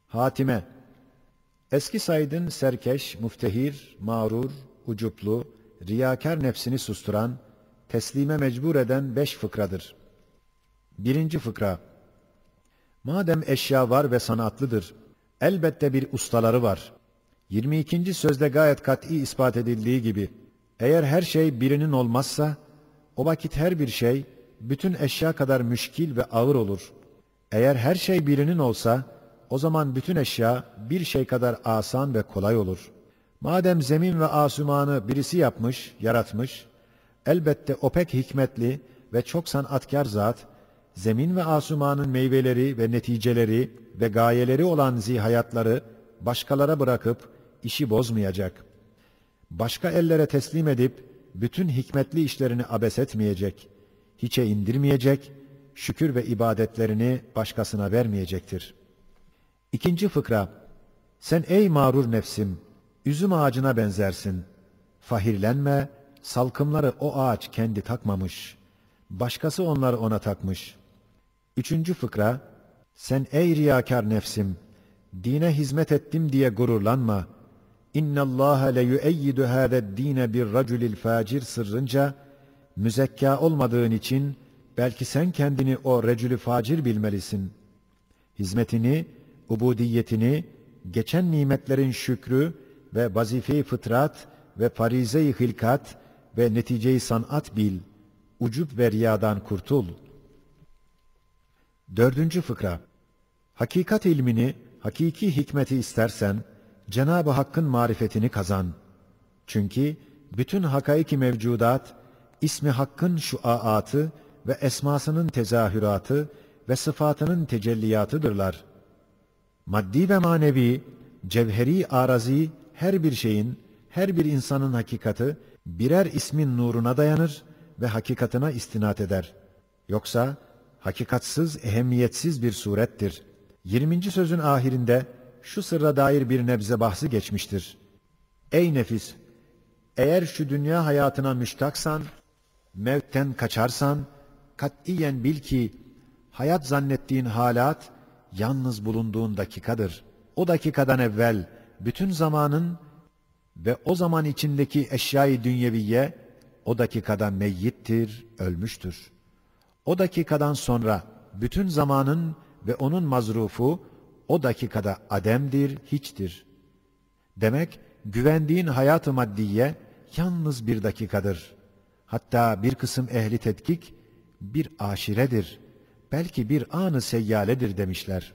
Hatime, eski Said'in serkeş, muftehir, mağrur, ucuplu, riyakar nefsini susturan, teslime mecbur eden 5 fıkradır. 1. fıkra. Madem eşya var ve sanatlıdır, elbette bir ustaları var. 22. sözde gayet kat'i ispat edildiği gibi, eğer her şey birinin olmazsa, o vakit her bir şey, bütün eşya kadar müşkil ve ağır olur. Eğer her şey birinin olsa, o zaman bütün eşya bir şey kadar asan ve kolay olur. Madem zemin ve asumanı birisi yapmış, yaratmış, elbette o pek hikmetli ve çok sanatkar zat, zemin ve asumanın meyveleri ve neticeleri ve gayeleri olan zihayatları başkalara bırakıp işi bozmayacak. Başka ellere teslim edip bütün hikmetli işlerini abes etmeyecek, hiçe indirmeyecek, şükür ve ibadetlerini başkasına vermeyecektir. 2. fıkra. Sen ey mağrur nefsim, üzüm ağacına benzersin. Fahirlenme, salkımları o ağaç kendi takmamış. Başkası onları ona takmış. 3. fıkra. Sen ey riyakar nefsim, dine hizmet ettim diye gururlanma. İnna Allah le yu'eyyidu hâze'd-dîne bir raculil facir sırrınca, müzekka olmadığın için belki sen kendini o recülü facir bilmelisin. Hizmetini, ubudiyetini, geçen nimetlerin şükrü ve vazife-i fıtrat ve farize-i hilkat ve netice-i sanat bil. Ucub ve riyadan kurtul. 4. fıkra. Hakikat ilmini, hakiki hikmeti istersen, Cenab-ı Hakk'ın marifetini kazan. Çünkü bütün hakaiki mevcudat, ismi Hakk'ın şuaatı ve esmasının tezahüratı ve sıfatının tecelliyatıdırlar. Maddi ve manevi, cevheri arazi her bir şeyin, her bir insanın hakikati birer ismin nuruna dayanır ve hakikatına istinat eder. Yoksa hakikatsız, ehemmiyetsiz bir surettir. 20. sözün ahirinde şu sırra dair bir nebze bahsi geçmiştir. Ey nefis! Eğer şu dünya hayatına müştaksan, mevtten kaçarsan, katiyen bil ki, hayat zannettiğin halat, yalnız bulunduğun dakikadır. O dakikadan evvel, bütün zamanın ve o zaman içindeki eşyayı dünyeviye, o dakikada meyyittir, ölmüştür. O dakikadan sonra, bütün zamanın ve onun mazrufu, o dakikada ademdir, hiçtir. Demek, güvendiğin hayat-ı maddiye, yalnız bir dakikadır. Hatta bir kısım ehli tetkik, bir aşiredir. Belki bir an-ı seyyaledir demişler.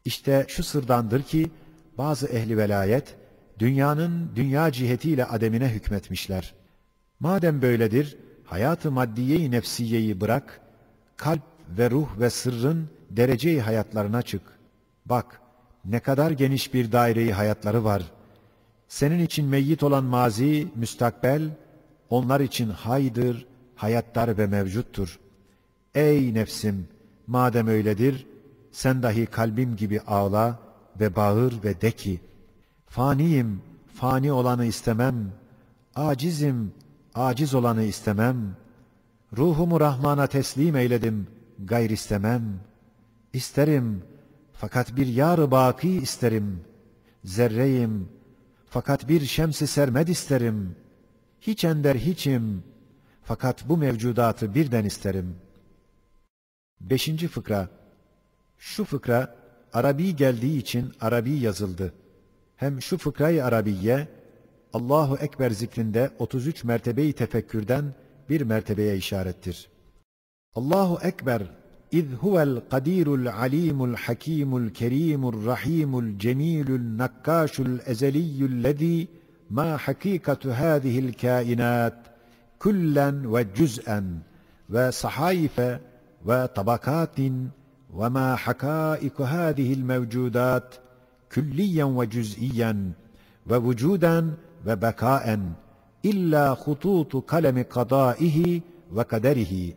İşte şu sırdandır ki, bazı ehli velayet, dünyanın dünya cihetiyle ademine hükmetmişler. Madem böyledir, hayat-ı maddiye-i nefsiyeyi bırak, kalp ve ruh ve sırrın derece-i hayatlarına çık. Bak, ne kadar geniş bir daire-i hayatları var. Senin için meyyit olan mazi, müstakbel, onlar için haydır, hayatlar ve mevcuttur. Ey nefsim, madem öyledir, sen dahi kalbim gibi ağla ve bağır ve de ki, faniyim, fani olanı istemem, acizim, aciz olanı istemem, ruhumu Rahman'a teslim eyledim, gayr istemem, isterim, fakat bir yar-ı baki isterim, zerreyim, fakat bir şems-i sermed isterim, hiç ender hiçim, fakat bu mevcudatı birden isterim. 5. fıkra. Şu fıkra, Arabi geldiği için Arabi yazıldı. Hem şu fıkrayı Arabiye, Allahu Ekber zikrinde 33 mertebeyi tefekkürden bir mertebeye işarettir. Allahu Ekber, İz huvel kadirul alimul hakimul kerimul rahimul cemilul nakkaşul ezeliyyullezî ma hakikatu hâzihil kainat kullen ve cüz'en ve sahaife ve tabakatin ve ma hakaiku hâzihil mevcudat külliyen ve cüz'iyen ve vücuden ve bekaen illa hututu kalemi kadaihi ve kaderihi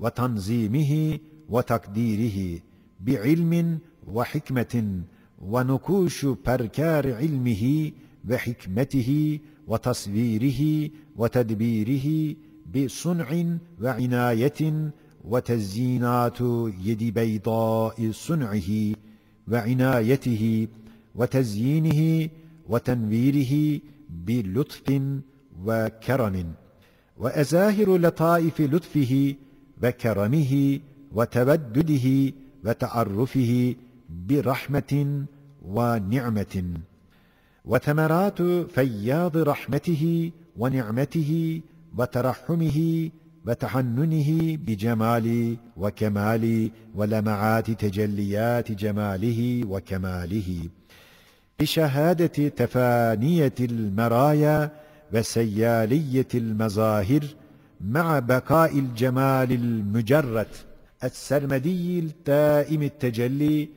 ve tanzimihi ve takdirihi bi'ilmin ve hikmetin ve nukuşu perkâr ilmihi ve hikmetihi ve tasvirihi ve tedbirihi bi sun'in ve inayetin ve tezyinatu yedi beydâi sun'ihi وعنايته وتزيينه وتنويره بلطف وكرم، وأزاهر لطائف لطفه وكرمه وتودده وتعرفه برحمة ونعمة، وثمرات فياض رحمته ونعمته وترحمه وتحننه بجمال وكمال ولمعات تجليات جماله وكماله، بشهادة تفانية المرايا وسيالية المظاهر، مع بقاء الجمال المجرد السرمدي الدائم التجلي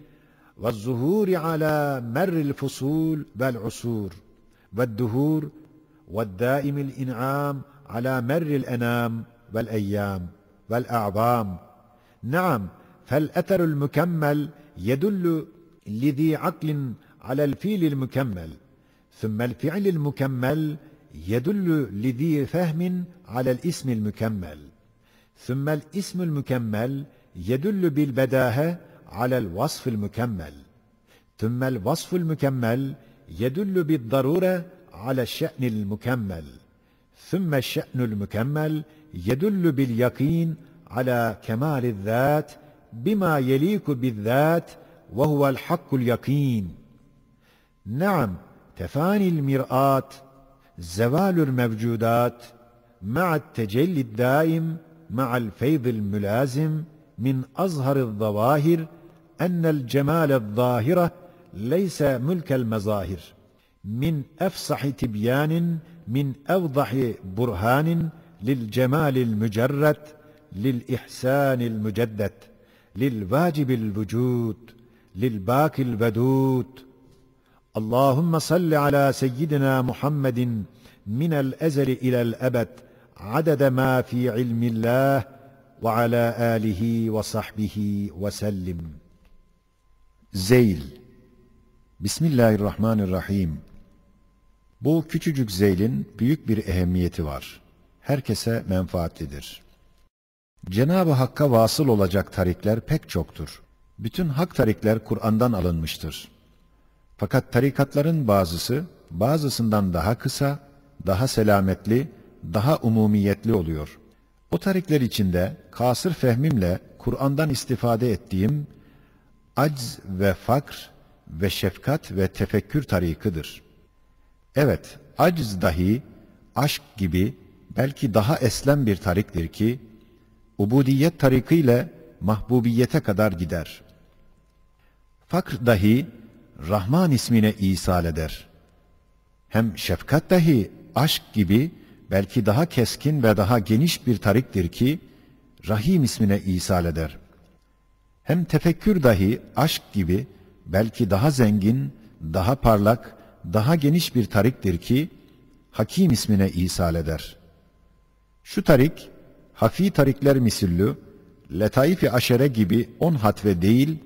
والظهور على مر الفصول والعصور والدهور، والدائم الإنعام على مر الأنام والأيام والأعوام. نعم، فالأثر المكمل يدل لذي عقل على الفيل المكمل، ثم الفعل المكمل يدل لذي فهم على الاسم المكمل، ثم الاسم المكمل يدل بالبداهة على الوصف المكمل، ثم الوصف المكمل يدل بالضرورة على الشأن المكمل، ثم الشأن المكمل يدل باليقين على كمال الذات بما يليق بالذات وهو الحق اليقين. نعم، تفاني المرآة، زوال الموجودات، مع التجلي الدائم، مع الفيض الملازم، من أظهر الظواهر أن الجمال الظاهرة ليس ملك المظاهر، من أفصح تبيان، من أوضح برهان للجمال المجرد، للإحسان المجدد، للواجب الوجود، للباقي الودود. اللهم صل على سيدنا محمد من الأزل إلى الأبد عدد ما في علم الله وعلى آله وصحبه وسلم. Zeyl. Bismillahirrahmanirrahim. Bu küçücük zeylin büyük bir ehemmiyeti var. Herkese menfaatlidir. Cenab-ı Hakk'a vasıl olacak tarikler pek çoktur. Bütün hak tarikler Kur'an'dan alınmıştır. Fakat tarikatların bazısından daha kısa, daha selametli, daha umumiyetli oluyor. O tarikler içinde kasır fehmimle Kur'an'dan istifade ettiğim acz ve fakr ve şefkat ve tefekkür tarikıdır. Evet, acz dahi aşk gibi belki daha eslem bir tariktir ki, ubudiyet tarikıyla mahbubiyete kadar gider. Fakr dahi Rahman ismine isal eder. Hem şefkat dahi aşk gibi belki daha keskin ve daha geniş bir tariktir ki, Rahim ismine isal eder. Hem tefekkür dahi aşk gibi belki daha zengin, daha parlak, daha geniş bir tariktir ki, Hakim ismine isal eder. Şu tarik, hafi tarikler misillü, letaif-i aşere gibi 10 hatve değil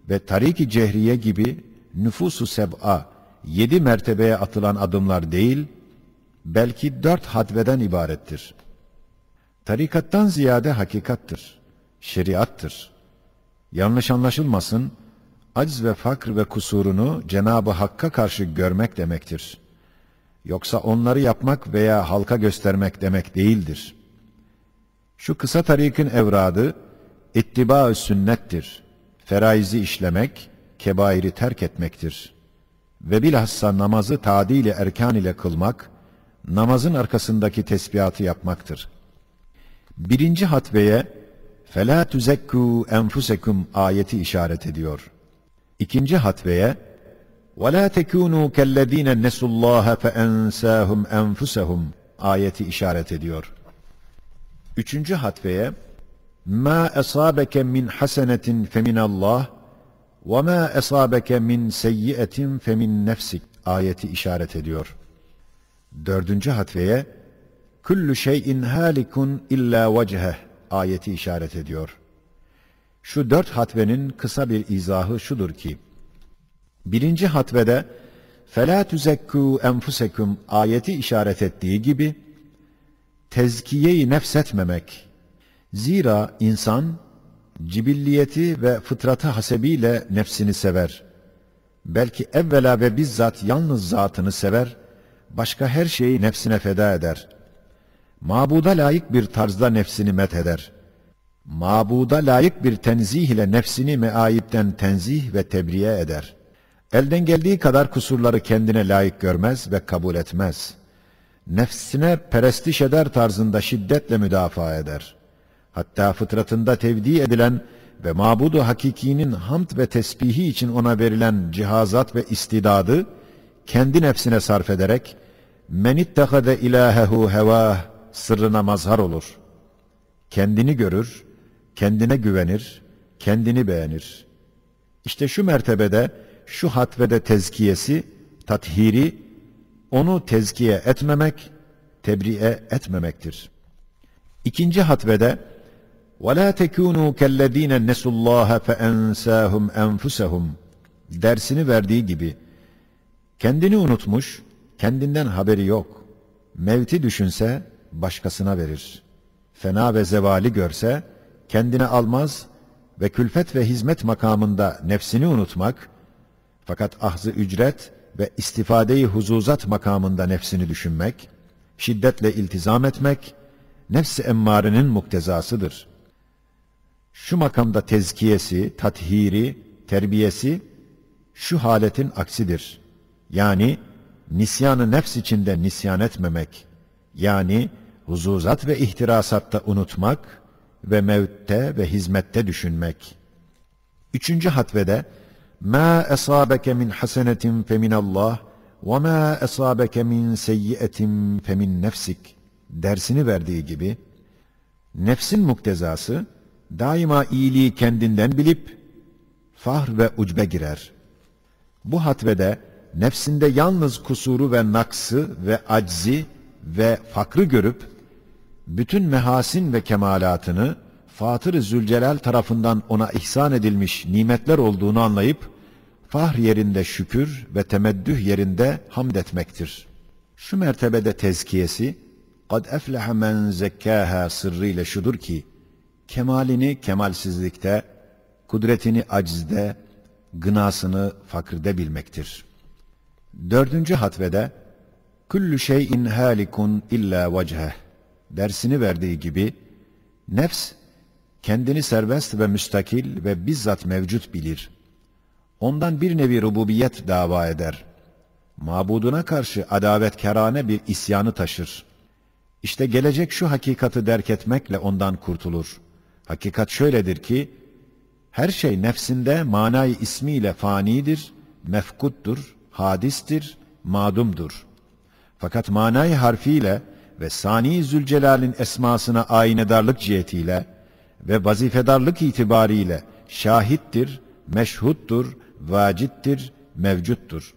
ve tarik-i cehriye gibi nüfus-u seb'a 7 mertebeye atılan adımlar değil, belki 4 hatveden ibarettir. Tarikattan ziyade hakikattır, şeriattır. Yanlış anlaşılmasın, acz ve fakr ve kusurunu Cenab-ı Hakk'a karşı görmek demektir. Yoksa onları yapmak veya halka göstermek demek değildir. Şu kısa tarikin evradı, ittiba-ı sünnettir. Feraizi işlemek, kebairi terk etmektir. Ve bilhassa namazı tadil-i erkan ile kılmak, namazın arkasındaki tesbihatı yapmaktır. Birinci hatveye, فَلَا تُزَكُّوا أَنْفُسَكُمْ ayeti işaret ediyor. İkinci hatveye, وَلَا تَكُونُوا كَالَّذ۪ينَ نَسُوا اللّٰهَ فَاَنْسَاهُمْ أَنْفُسَهُمْ ayeti işaret ediyor. Üçüncü hatveye, مَا أَصَابَكَ مِنْ حَسَنَةٍ فَمِنَ اللّٰهِ وَمَا أَصَابَكَ مِنْ سَيِّئَةٍ فَمِنْ نَفْسِكَ ayeti işaret ediyor. Dördüncü hatveye, كُلُّ شَيْءٍ هَالِكٌ اِلَّا وَجْهَهِ ayeti işaret ediyor. Şu 4 hatvenin kısa bir izahı şudur ki, birinci hatvede فَلَا تُزَكُّوا أَنْفُسَكُمْ ayeti işaret ettiği gibi, tezkiye-i nefs etmemek. Zira insan, cibilliyeti ve fıtratı hasebiyle nefsini sever. Belki evvela ve bizzat yalnız zatını sever, başka her şeyi nefsine feda eder. Mabuda layık bir tarzda nefsini metheder. Mabuda layık bir tenzih ile nefsini meayipten tenzih ve tebriye eder. Elden geldiği kadar kusurları kendine layık görmez ve kabul etmez. Nefsine perestiş eder tarzında şiddetle müdafaa eder. Hatta fıtratında tevdi edilen ve mabudu hakikinin hamd ve tesbihi için ona verilen cihazat ve istidadı kendi nefsine sarf ederek men ittehade ilahehu hevah sırrına mazhar olur. Kendini görür, kendine güvenir, kendini beğenir. İşte şu mertebede, şu hatvede tezkiyesi, tathiri, onu tezkiye etmemek, tebriye etmemektir. İkinci hatvede وَلَا تَكُونُوا كَالَّذ۪ينَ نَسُوا اللّٰهَ فَاَنْسَاهُمْ اَنْفُسَهُمْ dersini verdiği gibi, kendini unutmuş, kendinden haberi yok. Mevti düşünse başkasına verir. Fena ve zevali görse kendine almaz ve külfet ve hizmet makamında nefsini unutmak, fakat ahz-ı ücret ve istifade-i huzuzat makamında nefsini düşünmek, şiddetle iltizam etmek, nefs-i emmarenin muktezasıdır. Şu makamda tezkiyesi, tathiri, terbiyesi, şu haletin aksidir. Yani nisyan-ı nefs içinde nisyan etmemek, yani huzuzat ve ihtirasatta unutmak ve mevtte ve hizmette düşünmek. Üçüncü hatvede مَا أَصَابَكَ مِنْ حَسَنَةٍ فَمِنَ اللّٰهِ وَمَا أَصَابَكَ مِنْ سَيِّئَةٍ فَمِنْ نَفْسِكَ dersini verdiği gibi, nefsin muktezası daima iyiliği kendinden bilip fahr ve ucbe girer. Bu hatvede nefsinde yalnız kusuru ve naksı ve aczi ve fakrı görüp bütün mehasin ve kemalatını Fatır-ı Zülcelal tarafından ona ihsan edilmiş nimetler olduğunu anlayıp fahr yerinde şükür ve temeddüh yerinde hamd etmektir. Şu mertebede tezkiyesi قَدْ اَفْلَحَ مَنْ زَكَّاهَا sırrıyla şudur ki, kemalini kemalsizlikte, kudretini acizde, gınasını fakirde bilmektir. Dördüncü hatvede كُلُّ شَيْءٍ هَالِكٌ اِلَّا وَجْهَهِ dersini verdiği gibi, nefs kendini serbest ve müstakil ve bizzat mevcut bilir. Ondan bir nevi rububiyet dava eder. Mabuduna karşı adavetkârane bir isyanı taşır. İşte gelecek şu hakikati derk etmekle ondan kurtulur. Hakikat şöyledir ki, her şey nefsinde manayı ismiyle fanidir, mefkuttur, hadistir, madumdur. Fakat manayı harfiyle ve Sani Zülcelal'in esmasına aynedarlık cihetiyle ve vazifedarlık itibariyle şahittir, meşhuttur, vacittir, mevcuttur.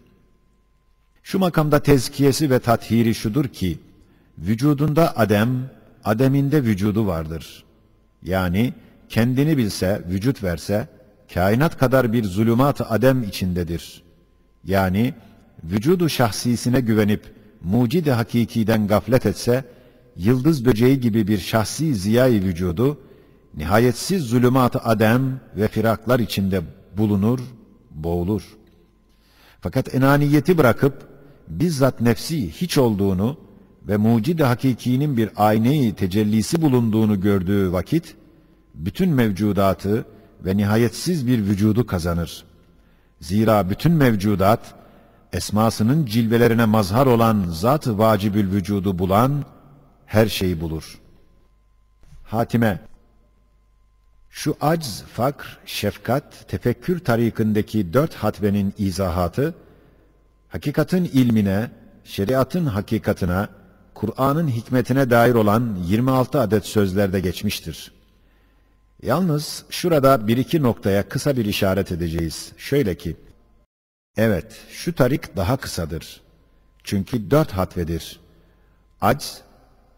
Şu makamda tezkiyesi ve tathiri şudur ki, vücudunda adem, ademinde vücudu vardır. Yani kendini bilse, vücut verse, kainat kadar bir zulümat-ı adem içindedir. Yani vücudu şahsisine güvenip mucid-i hakikiden gaflet etse, yıldız böceği gibi bir şahsi ziyai vücudu, nihayetsiz zulümat-ı adem ve firaklar içinde bulunur, boğulur. Fakat enaniyeti bırakıp, bizzat nefsi hiç olduğunu ve mucid-i hakikinin bir ayne-i tecellisi bulunduğunu gördüğü vakit, bütün mevcudatı ve nihayetsiz bir vücudu kazanır. Zira bütün mevcudat, esmasının cilvelerine mazhar olan zat-ı vacibül vücudu bulan, her şeyi bulur. Hatime, şu acz, fakr, şefkat, tefekkür tarikindeki 4 hatvenin izahatı, hakikatin ilmine, şeriatın hakikatine, Kur'an'ın hikmetine dair olan 26 adet sözlerde geçmiştir. Yalnız şurada bir iki noktaya kısa bir işaret edeceğiz. Şöyle ki, evet, şu tarik daha kısadır. Çünkü 4 hatvedir. Acz,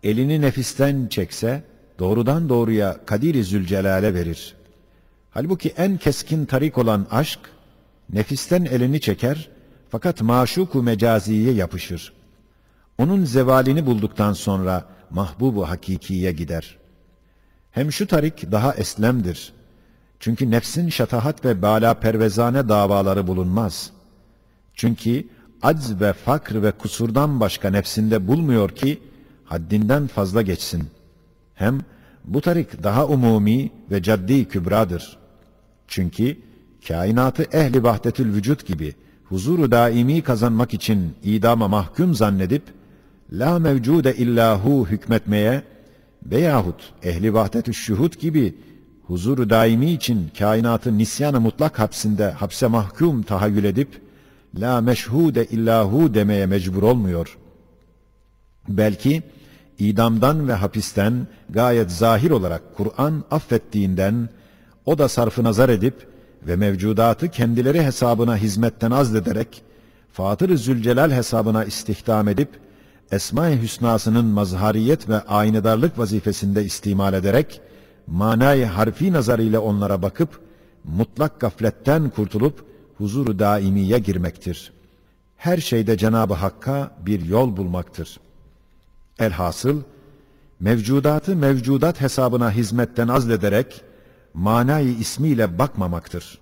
elini nefisten çekse, doğrudan doğruya Kadir-i Zülcelal'e verir. Halbuki en keskin tarik olan aşk, nefisten elini çeker, fakat maşuk-u mecaziye yapışır. Onun zevalini bulduktan sonra mahbub-u hakikiye gider. Hem şu tarik daha eslemdir. Çünkü nefsin şatahat ve bala pervezane davaları bulunmaz. Çünkü acz ve fakr ve kusurdan başka nefsinde bulmuyor ki haddinden fazla geçsin. Hem bu tarik daha umumi ve caddi kübradır. Çünkü kainatı ehli vahdetül vücut gibi huzuru daimi kazanmak için idama mahkum zannedip la mevcude illahu hükmetmeye veyahut ehli vahdetü şuhud gibi huzuru daimi için kainatı nisyan-ı mutlak hapse mahkum tahayyül edip la meşhude illahu demeye mecbur olmuyor. Belki idamdan ve hapisten gayet zahir olarak Kur'an affettiğinden o da sarfı nazar edip ve mevcudatı kendileri hesabına hizmetten azlederek Fatır-ı Zülcelal hesabına istihdam edip Esma-i Hüsnasının mazhariyet ve aynedarlık vazifesinde istimal ederek manayı harfi nazarıyla onlara bakıp mutlak gafletten kurtulup huzuru daimiye girmektir. Her şeyde Cenab-ı Hakk'a bir yol bulmaktır. Elhasıl mevcudatı mevcudat hesabına hizmetten azlederek manayı ismiyle bakmamaktır.